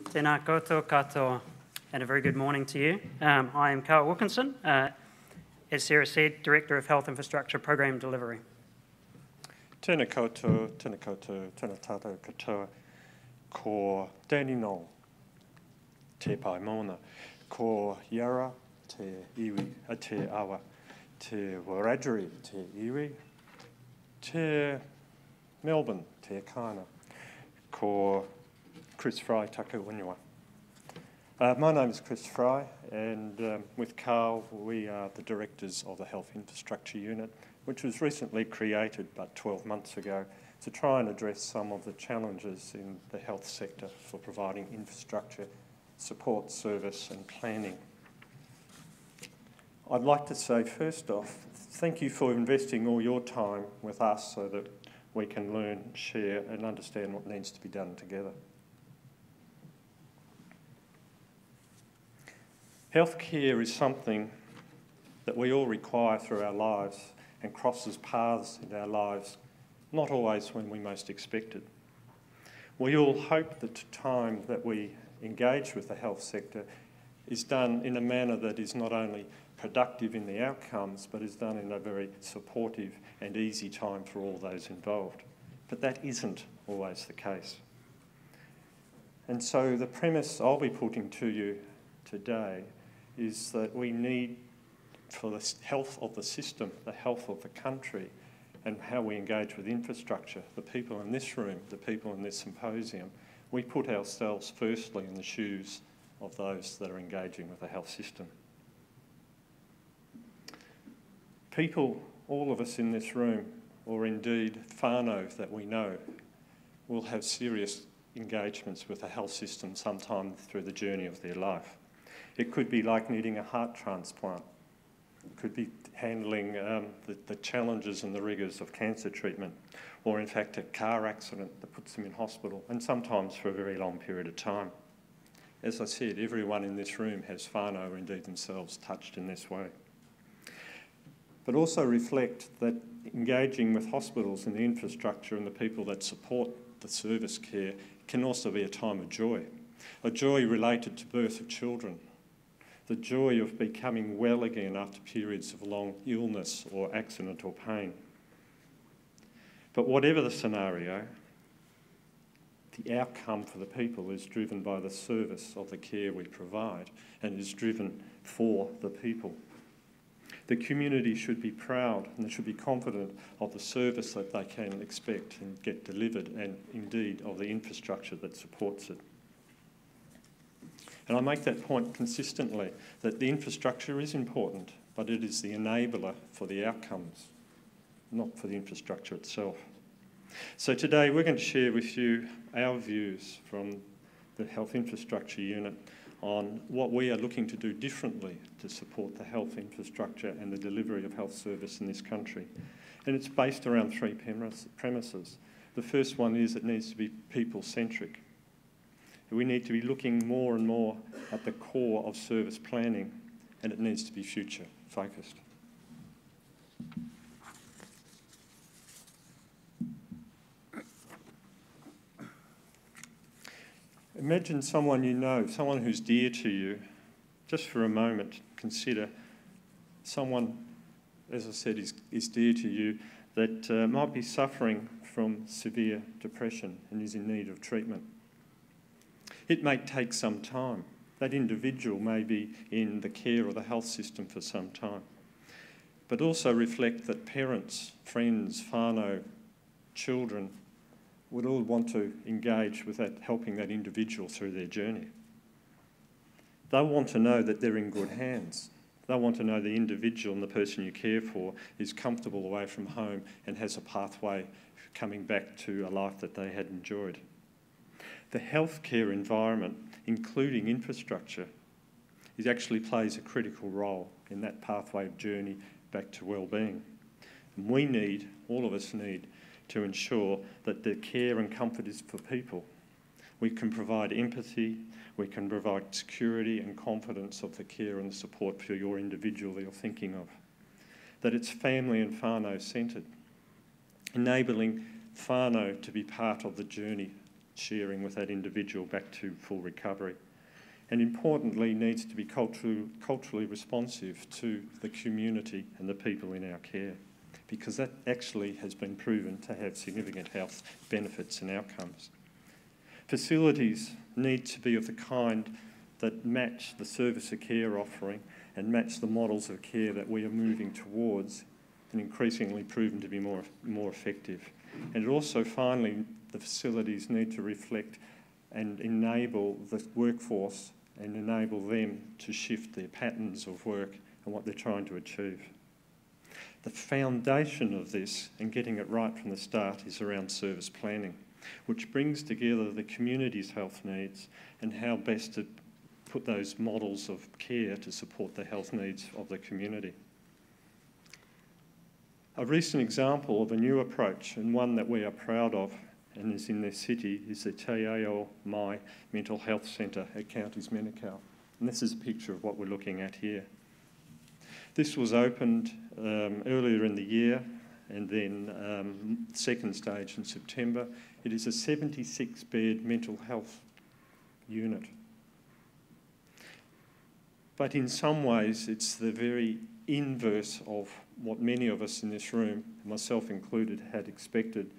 Tēnā koutou katoa, and a very good morning to you. I am Karl Wilkinson, as Sarah said, Director of Health Infrastructure Program Delivery. Tēnā koutou, tēnā tātou katoa, ko Danny Knoll, te pai mauna, ko Yarra, te iwi, te awa, te Wiradjuri, te iwi, te Melbourne, te kāna, ko Chris Fry, taku winiwa. My name is Chris Fry, and with Karl, we are the directors of the Health Infrastructure Unit, which was recently created about 12 months ago to try and address some of the challenges in the health sector for providing infrastructure, support, service and planning. I'd like to say first off, thank you for investing all your time with us so that we can learn, share and understand what needs to be done together. Healthcare is something that we all require through our lives and crosses paths in our lives, not always when we most expect it. We all hope that the time that we engage with the health sector is done in a manner that is not only productive in the outcomes, but is done in a very supportive and easy time for all those involved. But that isn't always the case. And so the premise I'll be putting to you today is that we need, for the health of the system, the health of the country, and how we engage with infrastructure, the people in this room, the people in this symposium, we put ourselves firstly in the shoes of those that are engaging with the health system. People, all of us in this room, or indeed whānau that we know, will have serious engagements with the health system sometime through the journey of their life. It could be like needing a heart transplant. It could be handling the challenges and the rigours of cancer treatment, or in fact a car accident that puts them in hospital, and sometimes for a very long period of time. As I said, everyone in this room has whānau, or indeed themselves, touched in this way. But also reflect that engaging with hospitals and the infrastructure and the people that support the service care can also be a time of joy. A joy related to birth of children, the joy of becoming well again after periods of long illness or accident or pain. But whatever the scenario, the outcome for the people is driven by the service of the care we provide and is driven for the people. The community should be proud and they should be confident of the service that they can expect and get delivered, and indeed of the infrastructure that supports it. And I make that point consistently, that the infrastructure is important, but it is the enabler for the outcomes, not for the infrastructure itself. So today we're going to share with you our views from the Health Infrastructure Unit on what we are looking to do differently to support the health infrastructure and the delivery of health service in this country. And it's based around three premises. The first one is it needs to be people-centric. We need to be looking more and more at the core of service planning, and it needs to be future-focused. Imagine someone you know, someone who's dear to you. Just for a moment, consider someone, as I said, is dear to you that might be suffering from severe depression and is in need of treatment. It may take some time. That individual may be in the care of the health system for some time. But also reflect that parents, friends, whānau, children would all want to engage with that, helping that individual through their journey. They want to know that they're in good hands. They want to know the individual and the person you care for is comfortable away from home and has a pathway coming back to a life that they had enjoyed. The healthcare environment, including infrastructure, actually plays a critical role in that pathway of journey back to well-being. And we need, all of us need, to ensure that the care and comfort is for people. We can provide empathy, we can provide security and confidence of the care and the support for your individual that you're thinking of. That it's family and whānau centred, enabling whānau to be part of the journey, sharing with that individual back to full recovery. And importantly, needs to be culturally responsive to the community and the people in our care, because that actually has been proven to have significant health benefits and outcomes. Facilities need to be of the kind that match the service of care offering and match the models of care that we are moving towards, and increasingly proven to be more effective. And also, finally, the facilities need to reflect and enable the workforce and enable them to shift their patterns of work and what they're trying to achieve. The foundation of this, and getting it right from the start, is around service planning, which brings together the community's health needs and how best to put those models of care to support the health needs of the community. A recent example of a new approach, and one that we are proud of and is in this city, is the Te Ao Mai Mental Health Centre at Counties Manukau. And this is a picture of what we're looking at here. This was opened earlier in the year, and then second stage in September. It is a 76-bed mental health unit. But in some ways, it's the very inverse of what many of us in this room, myself included, had expected,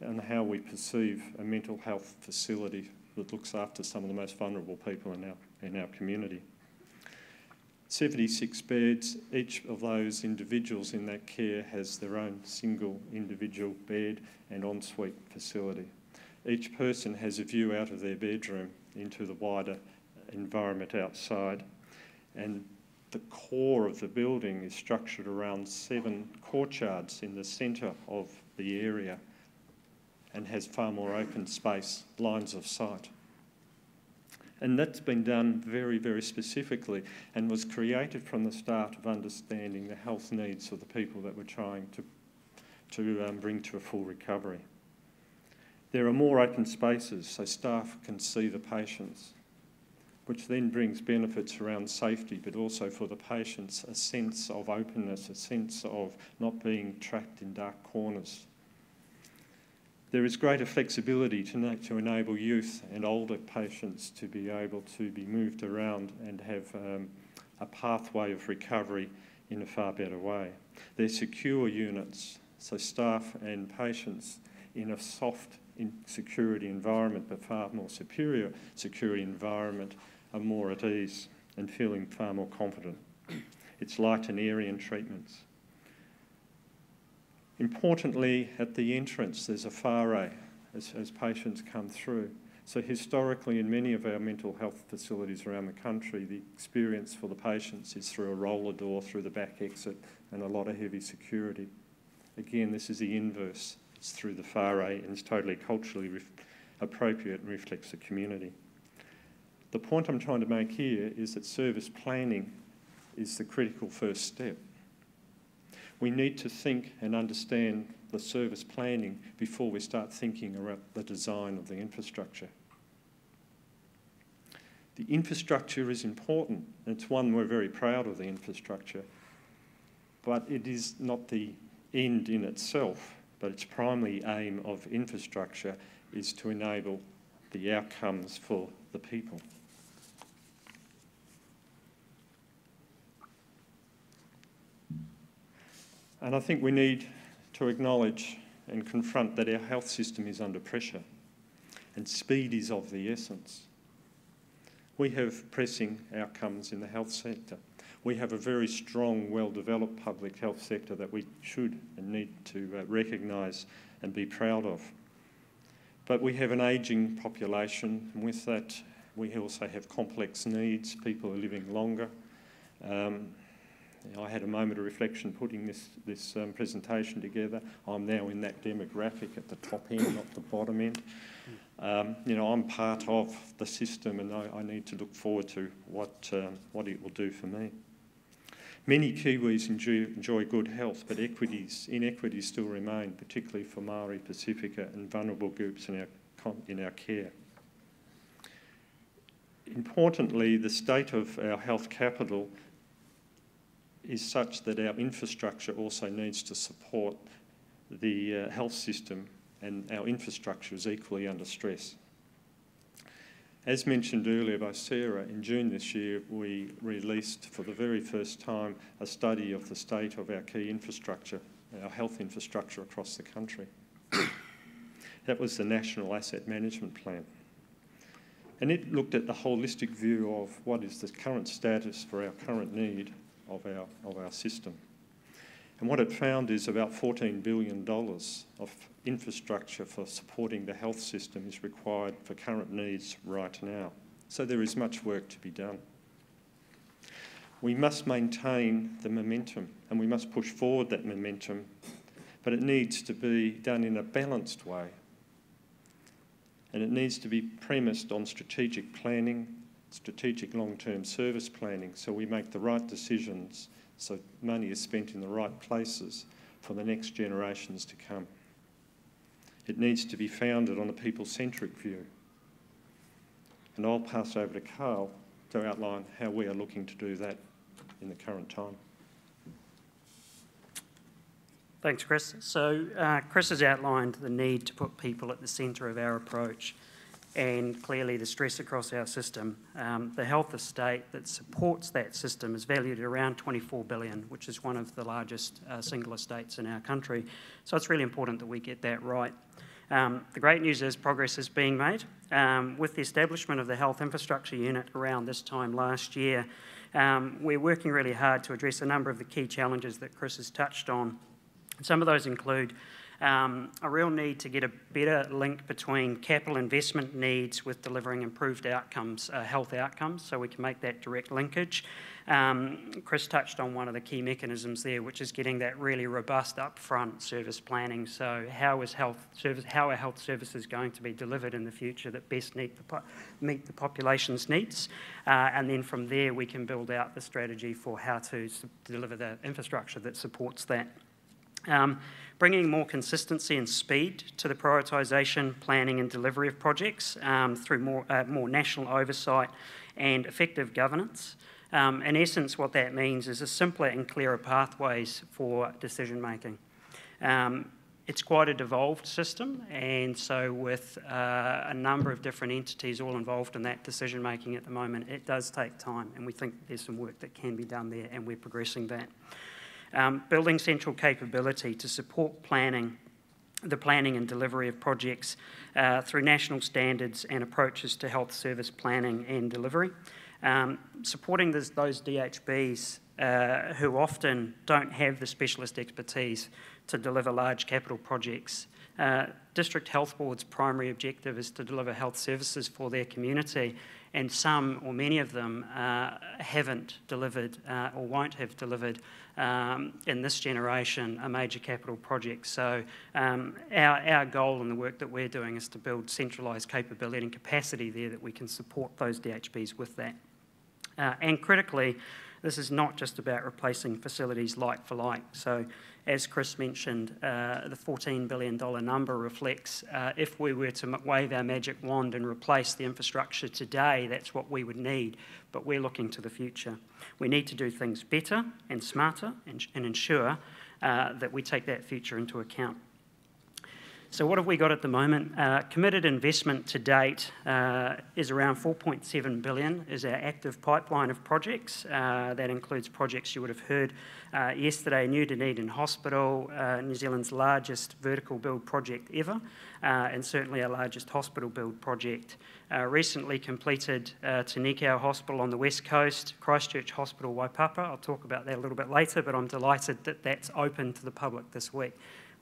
and how we perceive a mental health facility that looks after some of the most vulnerable people in our community. 76 beds, each of those individuals in that care has their own single individual bed and ensuite facility. Each person has a view out of their bedroom into the wider environment outside, and the core of the building is structured around 7 courtyards in the centre of the area and has far more open space, lines of sight. And that's been done very, very specifically and was created from the start of understanding the health needs of the people that we're trying to bring to a full recovery. There are more open spaces so staff can see the patients, which then brings benefits around safety, but also for the patients a sense of openness, a sense of not being trapped in dark corners. There is greater flexibility to enable youth and older patients to be able to be moved around and have a pathway of recovery in a far better way. They're secure units, so staff and patients in a soft security environment, but far more superior security environment, are more at ease and feeling far more confident. It's light and airy in treatments. Importantly, at the entrance, there's a phare as patients come through. So historically, in many of our mental health facilities around the country, the experience for the patients is through a roller door, through the back exit, and a lot of heavy security. Again, this is the inverse. It's through the phare, and it's totally culturally appropriate and reflects the community. The point I'm trying to make here is that service planning is the critical first step. We need to think and understand the service planning before we start thinking about the design of the infrastructure. The infrastructure is important. It's one we're very proud of, the infrastructure, but it is not the end in itself, but its primary aim of infrastructure is to enable the outcomes for the people. And I think we need to acknowledge and confront that our health system is under pressure, and speed is of the essence. We have pressing outcomes in the health sector. We have a very strong, well-developed public health sector that we should and need to recognise and be proud of. But we have an ageing population, and with that we also have complex needs. People are living longer. I had a moment of reflection putting this presentation together. I'm now in that demographic at the top end, not the bottom end. I'm part of the system, and I need to look forward to what it will do for me. Many Kiwis enjoy good health, but inequities still remain, particularly for Maori, Pacifica and vulnerable groups in our care. Importantly, the state of our health capital is such that our infrastructure also needs to support the health system, and our infrastructure is equally under stress. As mentioned earlier by Sarah, in June this year we released for the very first time a study of the state of our key infrastructure, our health infrastructure across the country. That was the National Asset Management Plan. And it looked at the holistic view of what is the current status for our current need of our system. And what it found is about $14 billion of infrastructure for supporting the health system is required for current needs right now. So there is much work to be done. We must maintain the momentum and we must push forward that momentum, but it needs to be done in a balanced way. And it needs to be premised on strategic planning, strategic long-term service planning, so we make the right decisions, so money is spent in the right places for the next generations to come. It needs to be founded on a people-centric view. And I'll pass over to Karl to outline how we are looking to do that in the current time. Thanks, Chris. So Chris has outlined the need to put people at the centre of our approach and clearly the stress across our system. The health estate that supports that system is valued at around $24 billion, which is one of the largest single estates in our country. So it's really important that we get that right. The great news is progress is being made. With the establishment of the Health Infrastructure Unit around this time last year, we're working really hard to address a number of the key challenges that Chris has touched on. Some of those include a real need to get a better link between capital investment needs with delivering improved outcomes, health outcomes, so we can make that direct linkage. Chris touched on one of the key mechanisms there, which is getting that really robust upfront service planning. So how are health services going to be delivered in the future that best meet the population's needs? And then from there we can build out the strategy for how to deliver the infrastructure that supports that. Bringing more consistency and speed to the prioritisation, planning and delivery of projects through more national oversight and effective governance. In essence, what that means is a simpler and clearer pathways for decision making. It's quite a devolved system, and so with a number of different entities all involved in that decision making at the moment, it does take time, and we think there's some work that can be done there, and we're progressing that. Building central capability to support the planning and delivery of projects through national standards and approaches to health service planning and delivery. Supporting those DHBs who often don't have the specialist expertise to deliver large capital projects. District Health Board's primary objective is to deliver health services for their community, and some or many of them haven't delivered or won't have delivered in this generation a major capital project. So our goal in the work that we're doing is to build centralised capability and capacity there that we can support those DHBs with that. And critically, this is not just about replacing facilities like for like. So as Chris mentioned, the $14 billion number reflects if we were to wave our magic wand and replace the infrastructure today, that's what we would need. But we're looking to the future. We need to do things better and smarter and ensure that we take that future into account. So what have we got at the moment? Committed investment to date is around $4.7 billion is our active pipeline of projects. That includes projects you would have heard yesterday, New Dunedin Hospital, New Zealand's largest vertical build project ever, and certainly our largest hospital build project. Recently completed Te Nikau Hospital on the West Coast, Christchurch Hospital Waipapa. I'll talk about that a little bit later, but I'm delighted that that's open to the public this week,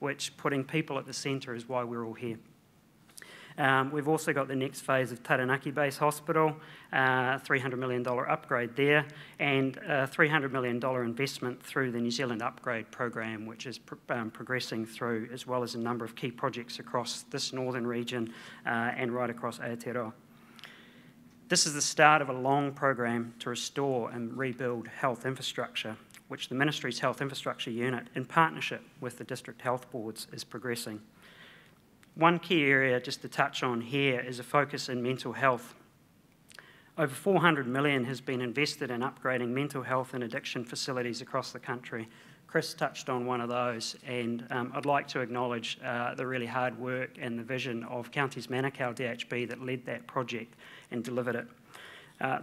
which putting people at the centre is why we're all here. We've also got the next phase of Taranaki Base Hospital, $300 million upgrade there, and $300 million investment through the New Zealand Upgrade Program, which is progressing through, as well as a number of key projects across this northern region and right across Aotearoa. This is the start of a long program to restore and rebuild health infrastructure, which the Ministry's Health Infrastructure Unit, in partnership with the District Health Boards, is progressing. One key area just to touch on here is a focus in mental health. Over $400 million has been invested in upgrading mental health and addiction facilities across the country Chris touched on one of those, and I'd like to acknowledge the really hard work and the vision of Counties Manukau DHB that led that project and delivered it.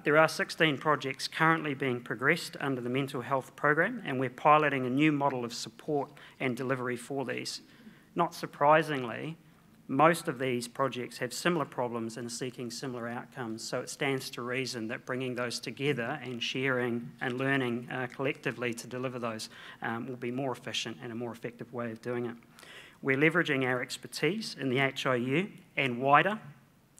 There are 16 projects currently being progressed under the mental health program, and we're piloting a new model of support and delivery for these. Not surprisingly, most of these projects have similar problems and are seeking similar outcomes, so it stands to reason that bringing those together and sharing and learning collectively to deliver those will be more efficient and a more effective way of doing it. We're leveraging our expertise in the HIU and wider,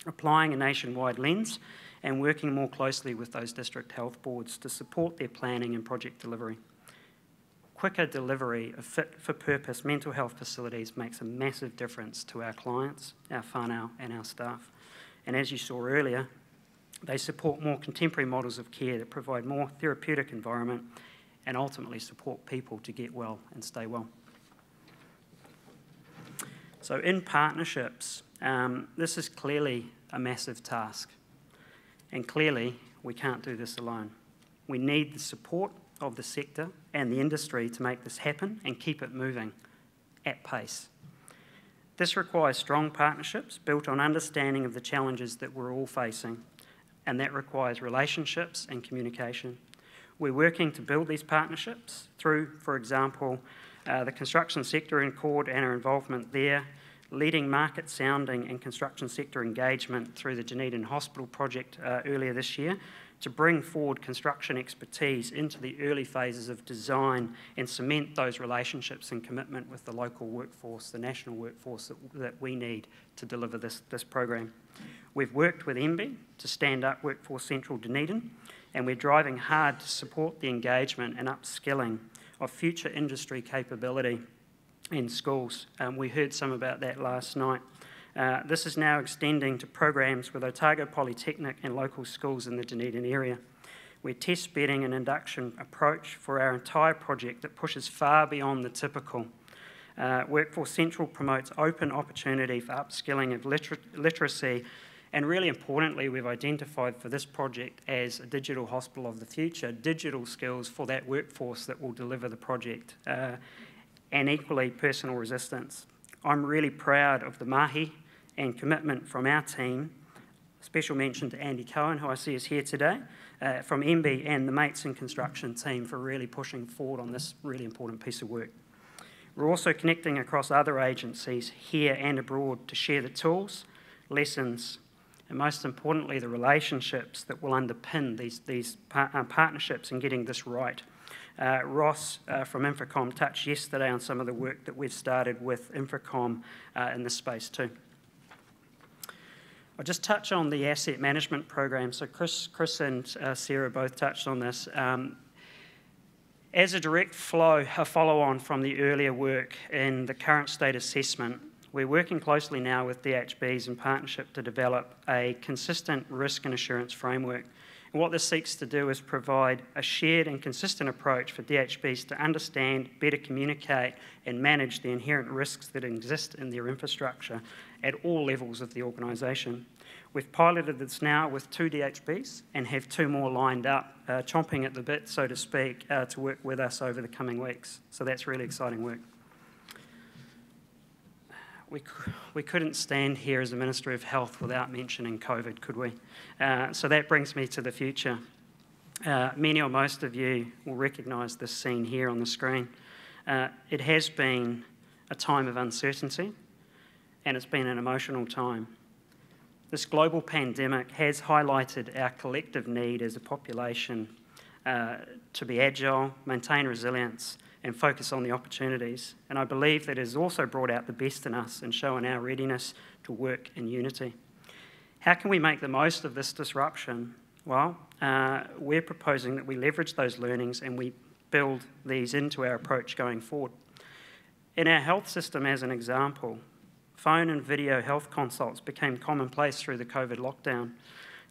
applying a nationwide lens and working more closely with those district health boards to support their planning and project delivery. Quicker delivery of fit-for-purpose mental health facilities makes a massive difference to our clients, our whānau and our staff. And as you saw earlier, they support more contemporary models of care that provide more therapeutic environment and ultimately support people to get well and stay well. So in partnerships, this is clearly a massive task. And clearly, we can't do this alone. We need the support of the sector and the industry to make this happen and keep it moving at pace. This requires strong partnerships built on understanding of the challenges that we're all facing, and that requires relationships and communication. We're working to build these partnerships through, for example, the construction sector in CORD and our involvement there, leading market sounding and construction sector engagement through the Dunedin Hospital project earlier this year, to bring forward construction expertise into the early phases of design and cement those relationships and commitment with the local workforce, the national workforce that we need to deliver this program. We've worked with MB to stand up Workforce Central Dunedin, and we're driving hard to support the engagement and upskilling of future industry capability in schools. We heard some about that last night. This is now extending to programs with Otago Polytechnic and local schools in the Dunedin area. We're test bedding an induction approach for our entire project that pushes far beyond the typical. Workforce Central promotes open opportunity for upskilling of literacy, and really importantly, we've identified for this project as a digital hospital of the future, digital skills for that workforce that will deliver the project, and equally personal resistance. I'm really proud of the mahi and commitment from our team. Special mention to Andy Cohen, who I see is here today, from MB and the Mates in Construction team for really pushing forward on this really important piece of work. We're also connecting across other agencies here and abroad to share the tools, lessons, and most importantly, the relationships that will underpin these partnerships in getting this right. Ross from Infocom touched yesterday on some of the work that we've started with Infocom in this space too. I'll just touch on the asset management program. So Chris and Sarah both touched on this. As a direct follow-on from the earlier work in the current state assessment, we're working closely now with DHBs in partnership to develop a consistent risk and assurance framework. And what this seeks to do is provide a shared and consistent approach for DHBs to understand, better communicate and manage the inherent risks that exist in their infrastructure at all levels of the organisation. We've piloted this now with 2 DHBs and have 2 more lined up, chomping at the bit, so to speak, to work with us over the coming weeks. So that's really exciting work. We couldn't stand here as a Ministry of Health without mentioning COVID, could we? So that brings me to the future. Many or most of you will recognise this scene here on the screen. It has been a time of uncertainty, and it's been an emotional time. This global pandemic has highlighted our collective need as a population to be agile, maintain resilience, and focus on the opportunities. And I believe that it has also brought out the best in us and shown our readiness to work in unity. How can we make the most of this disruption? Well, we're proposing that we leverage those learnings and we build these into our approach going forward. In our health system, as an example, phone and video health consults became commonplace through the COVID lockdown.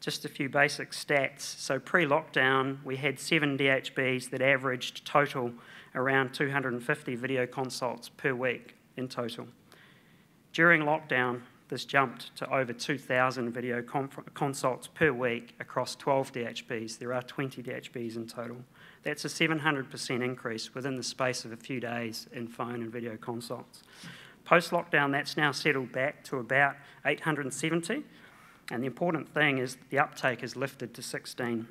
Just a few basic stats. So pre-lockdown, we had 7 DHBs that averaged total around 250 video consults per week in total. During lockdown, this jumped to over 2,000 video consults per week across 12 DHBs. There are 20 DHBs in total. That's a 700% increase within the space of a few days in phone and video consults. Post-lockdown, that's now settled back to about 870, and the important thing is the uptake is lifted to 16.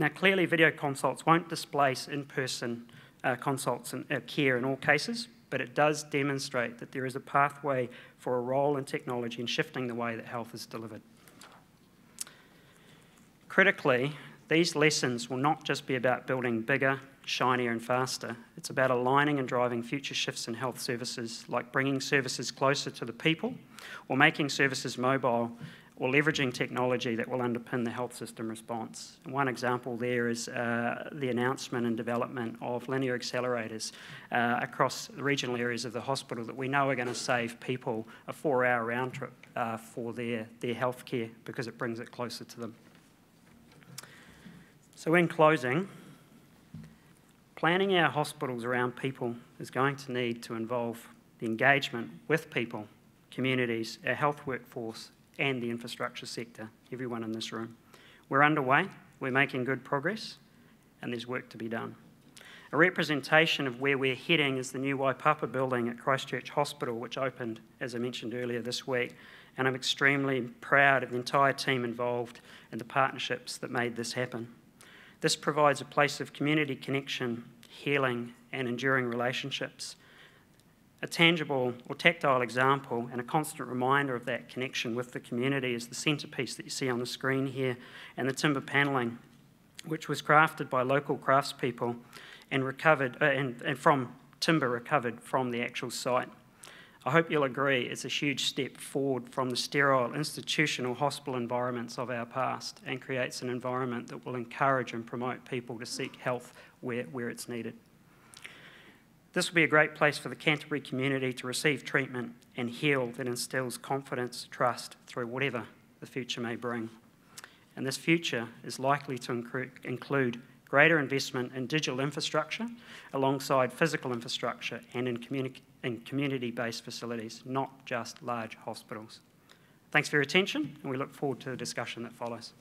Now, clearly, video consults won't displace in-person consults and care in all cases, but it does demonstrate that there is a pathway for a role in technology in shifting the way that health is delivered. Critically, these lessons will not just be about building bigger, shinier and faster. It's about aligning and driving future shifts in health services, like bringing services closer to the people, or making services mobile, or leveraging technology that will underpin the health system response. And one example there is the announcement and development of linear accelerators across the regional areas of the hospital that we know are going to save people a 4-hour round trip for their healthcare because it brings it closer to them. So in closing, planning our hospitals around people is going to need to involve the engagement with people, communities, our health workforce, and the infrastructure sector, everyone in this room. We're underway, we're making good progress, and there's work to be done. A representation of where we're heading is the new Waipapa building at Christchurch Hospital, which opened, as I mentioned earlier, this week, and I'm extremely proud of the entire team involved and the partnerships that made this happen. This provides a place of community connection, healing, and enduring relationships. A tangible or tactile example and a constant reminder of that connection with the community is the centrepiece that you see on the screen here, and the timber panelling, which was crafted by local craftspeople and recovered and from timber recovered from the actual site. I hope you'll agree it's a huge step forward from the sterile institutional hospital environments of our past and creates an environment that will encourage and promote people to seek health where it's needed. This will be a great place for the Canterbury community to receive treatment and heal that instills confidence, trust through whatever the future may bring. And this future is likely to include greater investment in digital infrastructure alongside physical infrastructure and in community-based facilities, not just large hospitals. Thanks for your attention, and we look forward to the discussion that follows.